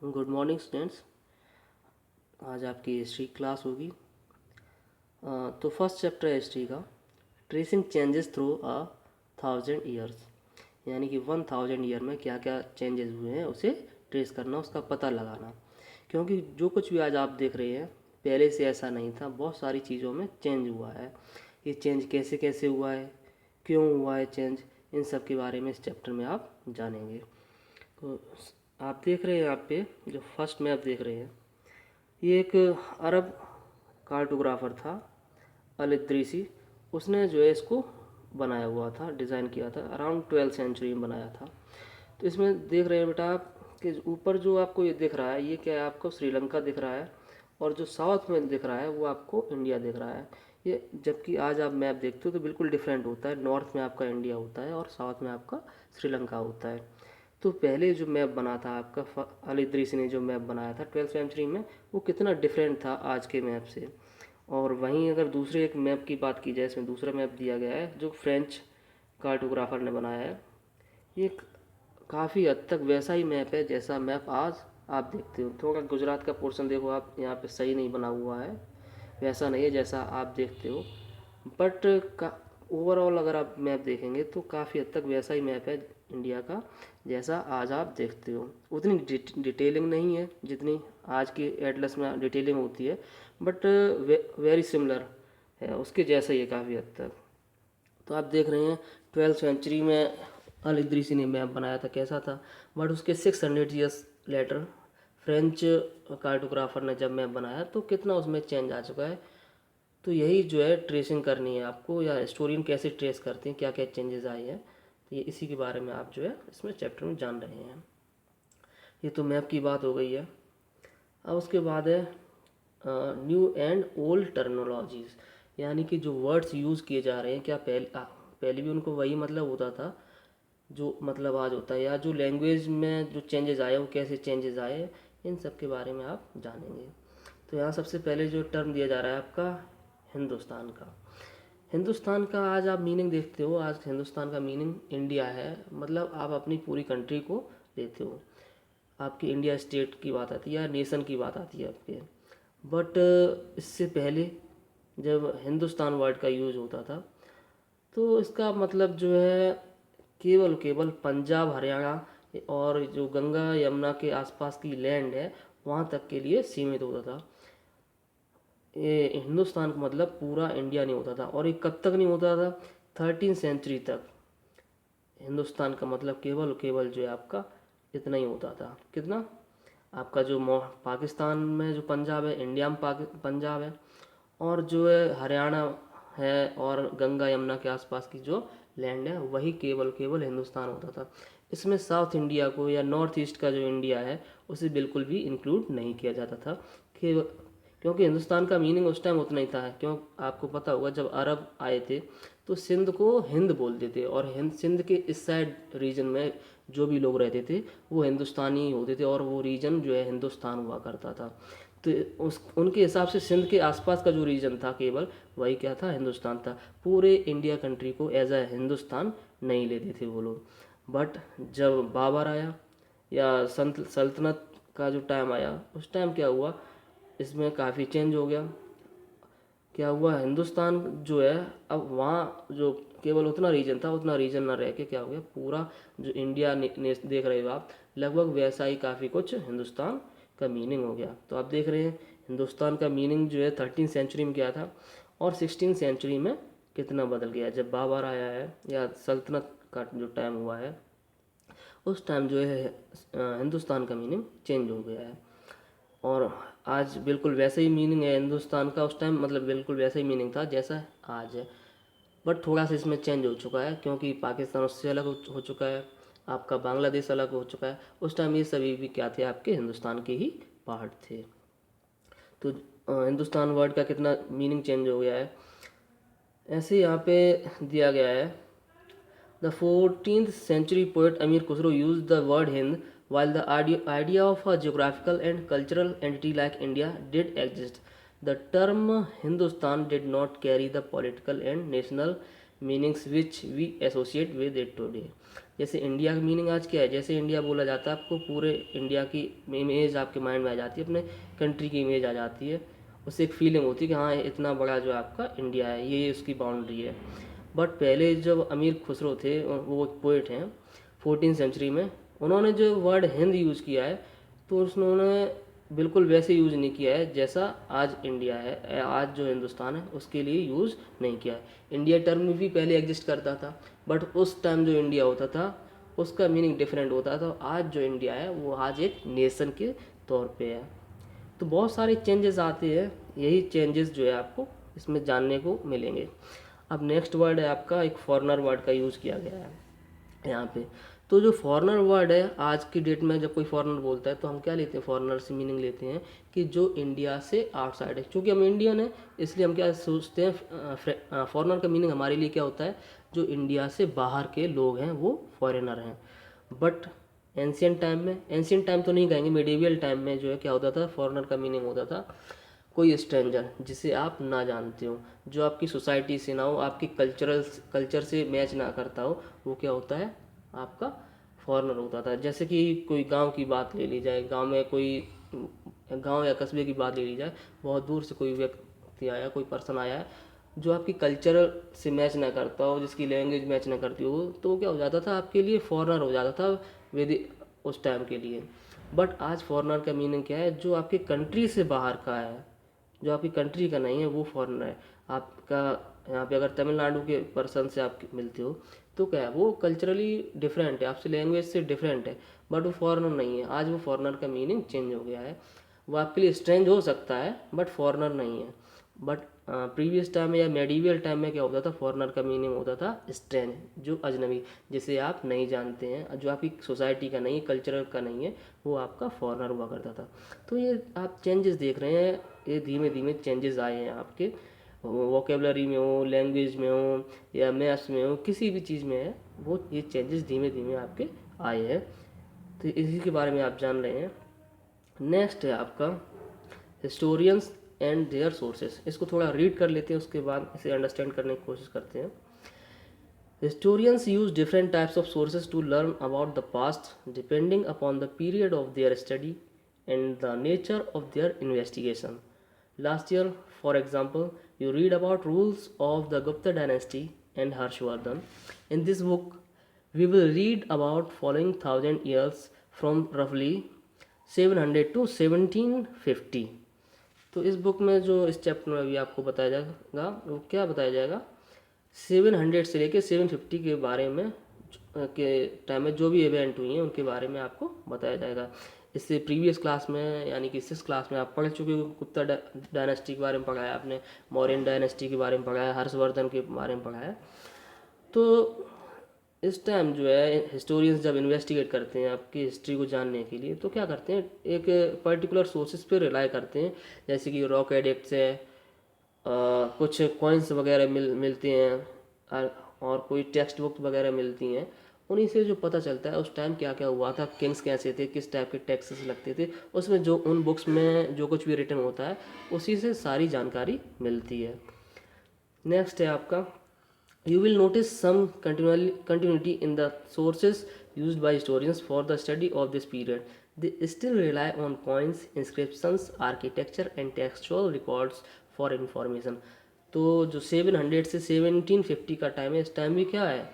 Good morning students. आज आपकी history class होगी। तो फर्स्ट चैप्टर है हिस्ट्री का, ट्रेसिंग चेंजेस थ्रू 1000 ईयर्स। यानी कि 1000 ईयर में क्या क्या चेंजेस हुए हैं उसे ट्रेस करना, उसका पता लगाना। क्योंकि जो कुछ भी आज आप देख रहे हैं पहले से ऐसा नहीं था, बहुत सारी चीज़ों में चेंज हुआ है। ये चेंज कैसे कैसे हुआ है, क्यों हुआ है चेंज, इन सब के बारे में इस चैप्टर में आप जानेंगे। तो आप देख रहे हैं यहाँ पे जो फर्स्ट मैप देख रहे हैं, ये एक अरब कार्टोग्राफर था अल इद्रीसी। उसने जो है इसको बनाया हुआ था, डिज़ाइन किया था, अराउंड 12th सेंचुरी में बनाया था। तो इसमें देख रहे हैं बेटा आप कि ऊपर जो आपको ये दिख रहा है ये क्या है, आपको श्रीलंका दिख रहा है, और जो साउथ में दिख रहा है वो आपको इंडिया दिख रहा है। ये जबकि आज आप मैप देखते हो तो बिल्कुल डिफरेंट होता है, नॉर्थ में आपका इंडिया होता है और साउथ में आपका श्रीलंका होता है। तो पहले जो मैप बना था आपका अल इद्रीसी ने जो मैप बनाया था 12th सेंचुरी में, वो कितना डिफरेंट था आज के मैप से। और वहीं अगर दूसरे एक मैप की बात की जाए, इसमें दूसरा मैप दिया गया है जो फ्रेंच कार्टोग्राफर ने बनाया है। ये काफ़ी हद तक वैसा ही मैप है जैसा मैप आज आप देखते हो। थोड़ा गुजरात का पोर्शन देखो आप, यहाँ पे सही नहीं बना हुआ है, वैसा नहीं है जैसा आप देखते हो। बट का ओवरऑल अगर आप मैप देखेंगे तो काफ़ी हद तक वैसा ही मैप है इंडिया का जैसा आज आप देखते हो। उतनी डिटेलिंग नहीं है जितनी आज के एटलस में डिटेलिंग होती है, बट वेरी सिमिलर है, उसके जैसा ही है काफ़ी हद तक। तो आप देख रहे हैं 12th सेंचुरी में अल इद्रीसी ने मैप बनाया था, कैसा था। बट उसके 600 ईयर्स लेटर फ्रेंच कार्टोग्राफर ने जब मैप बनाया तो कितना उसमें चेंज आ चुका है। तो यही जो है ट्रेसिंग करनी है आपको, या हिस्टोरियन कैसे ट्रेस करते हैं, क्या क्या चेंजेस आए हैं, तो ये इसी के बारे में आप जो है इसमें चैप्टर में जान रहे हैं। ये तो मैप की बात हो गई है। अब उसके बाद है न्यू एंड ओल्ड टर्मिनोलॉजीज़, यानी कि जो वर्ड्स यूज़ किए जा रहे हैं, क्या पहले भी उनको वही मतलब होता था जो मतलब आज होता है, या जो लैंग्वेज में जो चेंजेस आए वो कैसे चेंजेस आए, इन सब के बारे में आप जानेंगे। तो यहाँ सबसे पहले जो टर्म दिया जा रहा है आपका हिंदुस्तान का। हिंदुस्तान का आज आप मीनिंग देखते हो, आज हिंदुस्तान का मीनिंग इंडिया है, मतलब आप अपनी पूरी कंट्री को लेते हो। आपकी इंडिया स्टेट की बात आती है या नेशन की बात आती है आपके। बट इससे पहले जब हिंदुस्तान वर्ड का यूज़ होता था तो इसका मतलब जो है केवल केवल पंजाब, हरियाणा और जो गंगा यमुना के आसपास की लैंड है वहाँ तक के लिए सीमित होता था। ये हिंदुस्तान का मतलब पूरा इंडिया नहीं होता था। और ये कब तक नहीं होता था, 13th सेंचुरी तक हिंदुस्तान का मतलब केवल केवल जो है आपका इतना ही होता था। कितना, आपका जो पाकिस्तान में जो पंजाब है, इंडिया में पंजाब है, और जो है हरियाणा है और गंगा यमुना के आसपास की जो लैंड है वही केवल केवल हिंदुस्तान होता था। इसमें साउथ इंडिया को या नॉर्थ ईस्ट का जो इंडिया है उसे बिल्कुल भी इंक्लूड नहीं किया जाता था। क्योंकि हिंदुस्तान का मीनिंग उस टाइम उतना ही था। क्यों, आपको पता होगा जब अरब आए थे तो सिंध को हिंद बोलते थे, और सिंध के इस साइड रीजन में जो भी लोग रहते थे वो हिंदुस्तानी होते थे, और वो रीजन जो है हिंदुस्तान हुआ करता था। तो उस उनके हिसाब से सिंध के आसपास का जो रीजन था केवल वही क्या था, हिंदुस्तान था। पूरे इंडिया कंट्री को एज अ हिंदुस्तान नहीं लेते थे वो लोग। बट जब बाबर आया या संत सल्तनत का जो टाइम आया उस टाइम क्या हुआ, इसमें काफ़ी चेंज हो गया। क्या हुआ, हिंदुस्तान जो है अब वहाँ जो केवल उतना रीजन था उतना रीजन ना रह के क्या हो गया, पूरा जो इंडिया देख रहे हो आप, लगभग वैसा ही काफ़ी कुछ हिंदुस्तान का मीनिंग हो गया। तो आप देख रहे हैं हिंदुस्तान का मीनिंग जो है 13th सेंचुरी में क्या था और 16th सेंचुरी में कितना बदल गया। जब बाबर आया है या सल्तनत का जो टाइम हुआ है उस टाइम जो है हिंदुस्तान का मीनिंग चेंज हो गया है। और आज बिल्कुल वैसे ही मीनिंग है हिंदुस्तान का, उस टाइम मतलब बिल्कुल वैसा ही मीनिंग था जैसा आज है। बट थोड़ा सा इसमें चेंज हो चुका है क्योंकि पाकिस्तान उससे अलग हो चुका है, आपका बांग्लादेश अलग हो चुका है। उस टाइम ये सभी भी क्या थे, आपके हिंदुस्तान के ही पार्ट थे। तो हिंदुस्तान वर्ड का कितना मीनिंग चेंज हो गया है, ऐसे यहाँ पे दिया गया है। The 14th century poet Amir Khusro used the word Hind, while the idea of a geographical and cultural entity like India did exist. The term Hindustan did not carry the political and national meanings which we associate with it today. जैसे India का meaning आज क्या है, जैसे India बोला जाता है आपको पूरे इंडिया की इमेज आपके माइंड में आ जाती है, अपने कंट्री की इमेज आ जाती है, उससे एक फीलिंग होती है कि हाँ इतना बड़ा जो आपका इंडिया है, ये उसकी बाउंड्री है। बट पहले जब अमीर खुसरो थे, वो एक पोइट हैं 14th सेंचुरी में, उन्होंने जो वर्ड हिंद यूज़ किया है तो उन्होंने बिल्कुल वैसे यूज़ नहीं किया है जैसा आज इंडिया है, आज जो हिंदुस्तान है उसके लिए यूज़ नहीं किया है। इंडिया टर्म भी पहले एग्जिस्ट करता था, बट उस टाइम जो इंडिया होता था उसका मीनिंग डिफरेंट होता था। आज जो इंडिया है वो आज एक नेशन के तौर पे है। तो बहुत सारे चेंजेस आते हैं, यही चेंजेस जो है आपको इसमें जानने को मिलेंगे। अब नेक्स्ट वर्ड है आपका, एक फॉरेनर वर्ड का यूज़ किया गया है यहाँ पे। तो जो फॉरेनर वर्ड है आज की डेट में जब कोई फॉरेनर बोलता है तो हम क्या लेते हैं, फॉरेनर से मीनिंग लेते हैं कि जो इंडिया से आउटसाइड है। क्योंकि हम इंडियन है इसलिए हम क्या सोचते हैं, फॉरेनर का मीनिंग हमारे लिए क्या होता है, जो इंडिया से बाहर के लोग हैं वो फॉरेनर हैं। बट एंशियंट टाइम तो नहीं कहेंगे, मिडिवियल टाइम में जो है क्या होता था, फॉरेनर का मीनिंग होता था कोई स्ट्रेंजर जिसे आप ना जानते हो, जो आपकी सोसाइटी से ना हो, आपकी कल्चर से मैच ना करता हो, वो क्या होता है आपका फॉरेनर होता था। जैसे कि कोई गांव की बात ले ली जाए, गांव या कस्बे की बात ले ली जाए, बहुत दूर से कोई व्यक्ति आया, कोई पर्सन आया है जो आपकी कल्चर से मैच ना करता हो, जिसकी लैंग्वेज मैच ना करती हो, तो वो क्या हो जाता था आपके लिए फॉरेनर हो जाता था विद उस टाइम के लिए। बट आज फॉरेनर का मीनिंग क्या है, जो आपकी कंट्री से बाहर का है, जो आपकी कंट्री का नहीं है वो फॉरेनर है। आपका यहाँ पे अगर तमिलनाडु के पर्सन से आप मिलते हो तो क्या है, वो कल्चरली डिफरेंट है, आपसे लैंग्वेज से डिफरेंट है, बट वो फॉरेनर नहीं है। आज वो फॉरेनर का मीनिंग चेंज हो गया है, वो आपके लिए स्ट्रेंज हो सकता है बट फॉरेनर नहीं है। बट प्रीवियस टाइम में या मेडिवियल टाइम में क्या होता था, फॉरेनर का मीनिंग होता था स्ट्रेंज, जो अजनबी, जिसे आप नहीं जानते हैं, जो आपकी सोसाइटी का नहीं है, कल्चरल का नहीं है, वो आपका फॉरेनर हुआ करता था। तो ये आप चेंजेस देख रहे हैं, ये धीमे धीमे चेंजेस आए हैं आपके वोकेबलरी में हो, लैंग्वेज में हो, या मैथ्स में हो, किसी भी चीज़ में है, वो ये चेंजेस धीमे धीमे आपके आए हैं। तो इसी के बारे में आप जान रहे हैं। नेक्स्ट है आपका हिस्टोरियंस एंड देयर सोर्सेस। इसको थोड़ा रीड कर लेते हैं, उसके बाद इसे अंडरस्टैंड करने की कोशिश करते हैं। Historians use different types of sources to learn about the past depending upon the period of their study and the nature of their investigation. Last year, for example, you read about rules of the Gupta dynasty and Harshvardhan. In this book, we will read about following 1000 years from roughly 700 to 1750. तो इस book में जो इस chapter में अभी आपको बताया जाएगा वो क्या बताया जाएगा, 700 से लेके 750 के बारे में के टाइम में जो भी इवेंट हुई हैं उनके बारे में आपको बताया जाएगा। इससे प्रीवियस क्लास में यानी कि 6th क्लास में आप पढ़ चुके हो, गुप्ता डायनेस्टी के बारे में पढ़ा है आपने, मौर्यन डायनेस्टी के बारे में पढ़ा है, हर्षवर्धन के बारे में पढ़ा है। तो इस टाइम जो है हिस्टोरियंस जब इन्वेस्टिगेट करते हैं आपकी हिस्ट्री को जानने के लिए, तो क्या करते हैं, एक पर्टिकुलर सोर्सेज पे रिलाई करते हैं। जैसे कि रॉक एडिक्ट्स है, कुछ कॉइन्स वगैरह मिलती हैं, और कोई टेक्स्ट बुक वगैरह मिलती हैं। उन्हीं से जो पता चलता है उस टाइम क्या क्या हुआ था, किंग्स कैसे थे, किस टाइप के टैक्सेस लगते थे, उसमें जो उन बुक्स में जो कुछ भी रिटन होता है उसी से सारी जानकारी मिलती है। नेक्स्ट है आपका, you will notice some continuity in the sources used by historians for the study of this period. They still rely on coins, inscriptions, architecture and textual records for information. तो जो 700 से 1750 का टाइम है, इस time भी क्या है,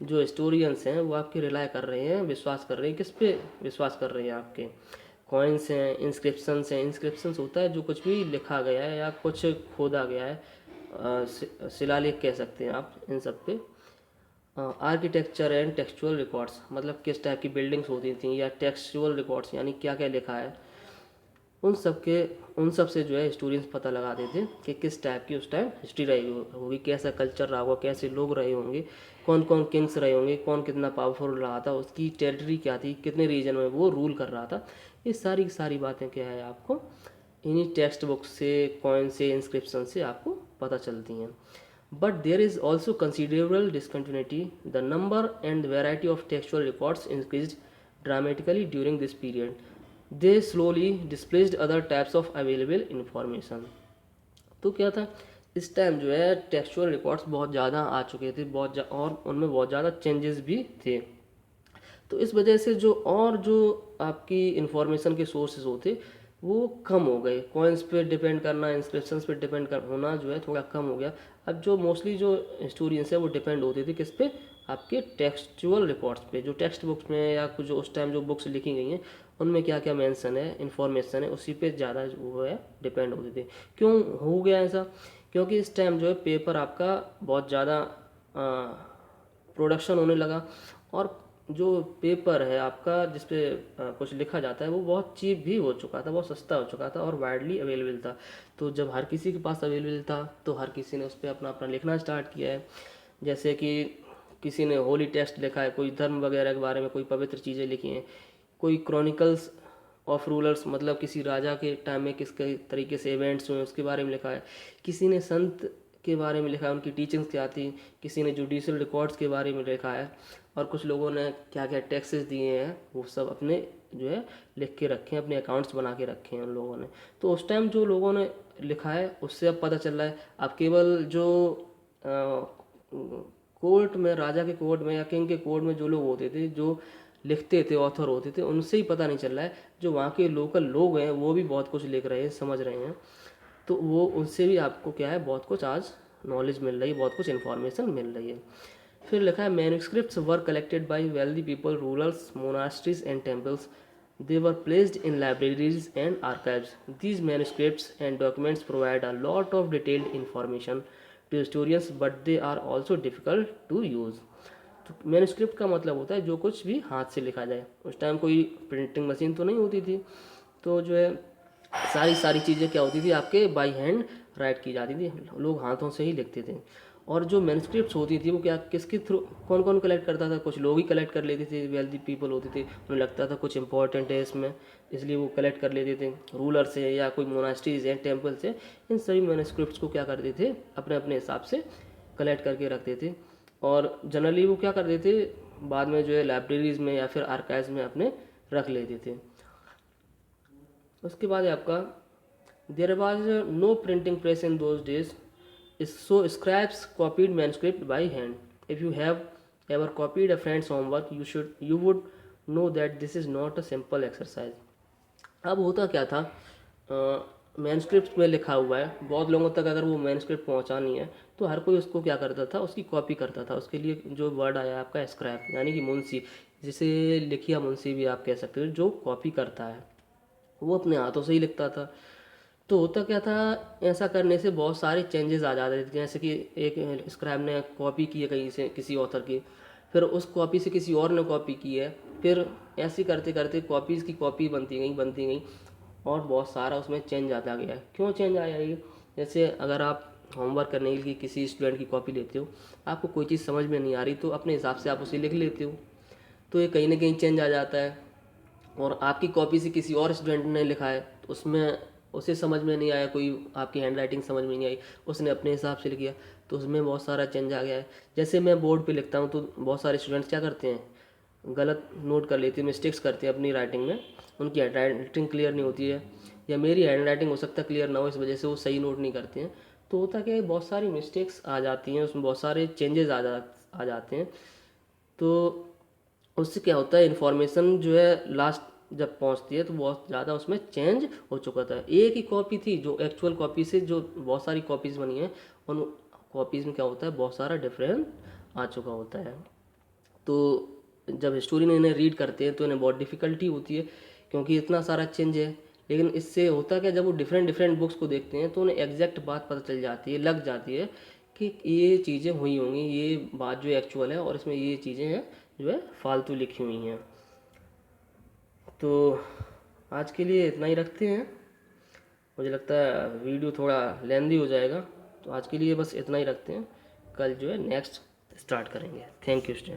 जो हिस्टोरियंस हैं वो आपके रिलाई कर रहे हैं, विश्वास कर रहे हैं, किस पे विश्वास कर रहे हैं, आपके कॉइन्स हैं, इंस्क्रिप्शंस हैं। इंस्क्रिप्शंस होता है जो कुछ भी लिखा गया है या कुछ खोदा गया है, शिलालेख कह सकते हैं आप इन सब पे। आर्किटेक्चर एंड टेक्सचुअल रिकॉर्ड्स, मतलब किस टाइप की बिल्डिंग्स होती थी, या टेक्सचुअल रिकॉर्ड्स यानी क्या क्या लिखा है, उन सब से जो है हिस्टोरियंस पता लगाते थे कि किस टाइप की उस टाइम हिस्ट्री रही होगी, कैसा कल्चर रहा होगा, कैसे लोग रहे होंगे, कौन कौन किंग्स रहे होंगे, कौन कितना पावरफुल रहा था, उसकी टेरिटरी क्या थी, कितने रीजन में वो रूल कर रहा था। ये सारी बातें क्या है आपको इन्हीं टेक्स्ट बुक से, कॉइन से, इंस्क्रिप्शन से आपको पता चलती हैं। But there is also considerable discontinuity, the number and variety of textual records increase dramatically during this period. They slowly displaced other types of available information. तो क्या था, इस टाइम जो है टेक्सचुअल रिकॉर्ड्स बहुत ज़्यादा आ चुके थे, और उनमें बहुत ज़्यादा चेंजेस भी थे। तो इस वजह से जो आपकी इंफॉर्मेशन के सोर्सेज होते वो कम हो गए। कॉइन्स पे डिपेंड करना, इंस्क्रिप्शंस पे डिपेंड कर होना जो है थोड़ा कम हो गया। अब जो मोस्टली जो हिस्टोरियंस है वो डिपेंड होते थे किस पे, आपके टेक्सचुअल रिकॉर्ड्स पे, जो टेक्स्ट बुक्स में या कुछ जो उस टाइम जो बुक्स लिखी गई हैं उनमें क्या क्या मेंशन है, इंफॉर्मेशन है, उसी पे ज़्यादा वो है डिपेंड होते थे। क्यों हो गया ऐसा? क्योंकि इस टाइम जो है पेपर आपका बहुत ज़्यादा प्रोडक्शन होने लगा, और जो पेपर है आपका जिसपे कुछ लिखा जाता है वो बहुत चीप भी हो चुका था, बहुत सस्ता हो चुका था और वाइडली अवेलेबल था। तो जब हर किसी के पास अवेलेबल था तो हर किसी ने उस पर अपना अपना लिखना स्टार्ट किया है। जैसे कि किसी ने होली टेक्स्ट लिखा है, कोई धर्म वगैरह के बारे में कोई पवित्र चीज़ें लिखी हैं, कोई क्रॉनिकल्स ऑफ रूलर्स मतलब किसी राजा के टाइम में किस तरीके से इवेंट्स हुए उसके बारे में लिखा है, किसी ने संत के बारे में लिखा है, उनकी टीचिंग्स क्या थी, किसी ने जुडिशियल रिकॉर्ड्स के बारे में लिखा है, और कुछ लोगों ने क्या क्या टैक्सेस दिए हैं वो सब अपने जो है लिख के रखे हैं, अपने अकाउंट्स बना के रखे हैं उन लोगों ने। तो उस टाइम जो लोगों ने लिखा है उससे अब पता चल रहा है। अब केवल जो कोर्ट में, राजा के कोर्ट में या किंग के कोर्ट में जो लोग होते थे, जो लिखते थे, ऑथर होते थे, उनसे ही पता नहीं चल रहा है। जो वहाँ के लोकल लोग हैं वो भी बहुत कुछ लिख रहे हैं, समझ रहे हैं, तो वो उनसे भी आपको क्या है बहुत कुछ आज नॉलेज मिल रही है, बहुत कुछ इन्फॉर्मेशन मिल रही है। फिर लिखा है manuscripts were collected by wealthy people, rulers, monasteries and temples. They were placed in libraries and archives. These manuscripts and documents provide a lot of detailed information to historians, but they are also difficult to use. तो manuscript का मतलब होता है जो कुछ भी हाथ से लिखा जाए। उस टाइम कोई प्रिंटिंग मशीन तो नहीं होती थी, तो जो है सारी सारी चीज़ें क्या होती थी आपके बाई हैंड राइट की जाती थी, लोग हाथों से ही लिखते थे। और जो मैन्युस्क्रिप्ट्स होती थी वो क्या किसके थ्रू, कौन कौन कलेक्ट करता था? कुछ लोग ही कलेक्ट कर लेते थे, वेल्दी पीपल होते थे, उन्हें लगता था कुछ इंपॉर्टेंट है इसमें, इसलिए वो कलेक्ट कर लेते थे। रूलर से या कोई मोनास्ट्रीज या टेम्पल से इन सभी मैन्युस्क्रिप्ट्स को क्या करते थे, अपने अपने हिसाब से कलेक्ट करके रखते थे, और जनरली वो क्या करते थे बाद में जो है लाइब्रेरीज में या फिर आर्काइव्स में अपने रख लेते थे। उसके बाद है आपका there was no printing press in those days, so scribes copied manuscript by hand. If you have ever copied a friend's homework you would know that this is not a simple exercise. अब होता क्या था, manuscript में लिखा हुआ है, बहुत लोगों तक अगर वो मैनस्क्रिप्ट पहुंचानी है तो हर कोई उसको क्या करता था, उसकी कॉपी करता था। उसके लिए जो वर्ड आया आपका स्क्राइब, यानी कि मुंशी, जिसे लिखिया मुंशी भी आप कह सकते हो, जो कॉपी करता है वो अपने हाथों से ही लिखता था। तो होता क्या था, ऐसा करने से बहुत सारे चेंजेस आ जाते थे। जैसे कि एक स्क्राइब ने कॉपी की है कहीं से किसी ऑथर की, फिर उस कॉपी से किसी और ने कॉपी की है, फिर ऐसे करते करते कॉपीज़ की कॉपी बनती गई और बहुत सारा उसमें चेंज आता गया। क्यों चेंज आया ये? जैसे अगर आप होमवर्क करने के लिए किसी स्टूडेंट की कॉपी लेते हो, आपको कोई चीज़ समझ में नहीं आ रही तो अपने हिसाब से आप उसे लिख लेते हो, तो ये कहीं ना कहीं चेंज आ जाता है। और आपकी कॉपी से किसी और स्टूडेंट ने लिखा है तो उसमें उसे समझ में नहीं आया, कोई आपकी हैंड राइटिंग समझ में नहीं आई, उसने अपने हिसाब से लिख दिया, तो उसमें बहुत सारा चेंज आ गया है। जैसे मैं बोर्ड पे लिखता हूँ तो बहुत सारे स्टूडेंट्स क्या करते हैं, गलत नोट कर लेते हैं, मिस्टेक्स करते हैं अपनी राइटिंग में, उनकी हैंड राइटिंग क्लियर नहीं होती है, या मेरी हैंड राइटिंग हो सकता है क्लियर ना हो, इस वजह से वो सही नोट नहीं करते हैं। तो होता क्या है, बहुत सारी मिस्टेक्स आ जाती हैं उसमें, बहुत सारे चेंजेस आ जाते हैं। तो उससे क्या होता है, इन्फॉर्मेशन जो है लास्ट जब पहुंचती है तो बहुत ज़्यादा उसमें चेंज हो चुका था। एक ही कॉपी थी, जो एक्चुअल कॉपी से जो बहुत सारी कॉपीज़ बनी हैं, उन कॉपीज़ में क्या होता है बहुत सारा डिफरेंस आ चुका होता है। तो जब हिस्टोरियन इन्हें रीड करते हैं तो इन्हें बहुत डिफ़िकल्टी होती है, क्योंकि इतना सारा चेंज है। लेकिन इससे होता क्या, जब वो डिफरेंट डिफरेंट बुक्स को देखते हैं तो उन्हें एग्जैक्ट बात पता चल जाती है, लग जाती है कि ये चीज़ें हुई होंगी, ये बात जो एक्चुअल है और इसमें ये चीज़ें हैं जो है फालतू लिखी हुई हैं। तो आज के लिए इतना ही रखते हैं, मुझे लगता है वीडियो थोड़ा लेंदी हो जाएगा, तो आज के लिए बस इतना ही रखते हैं। कल जो है नेक्स्ट स्टार्ट करेंगे। Thank you students.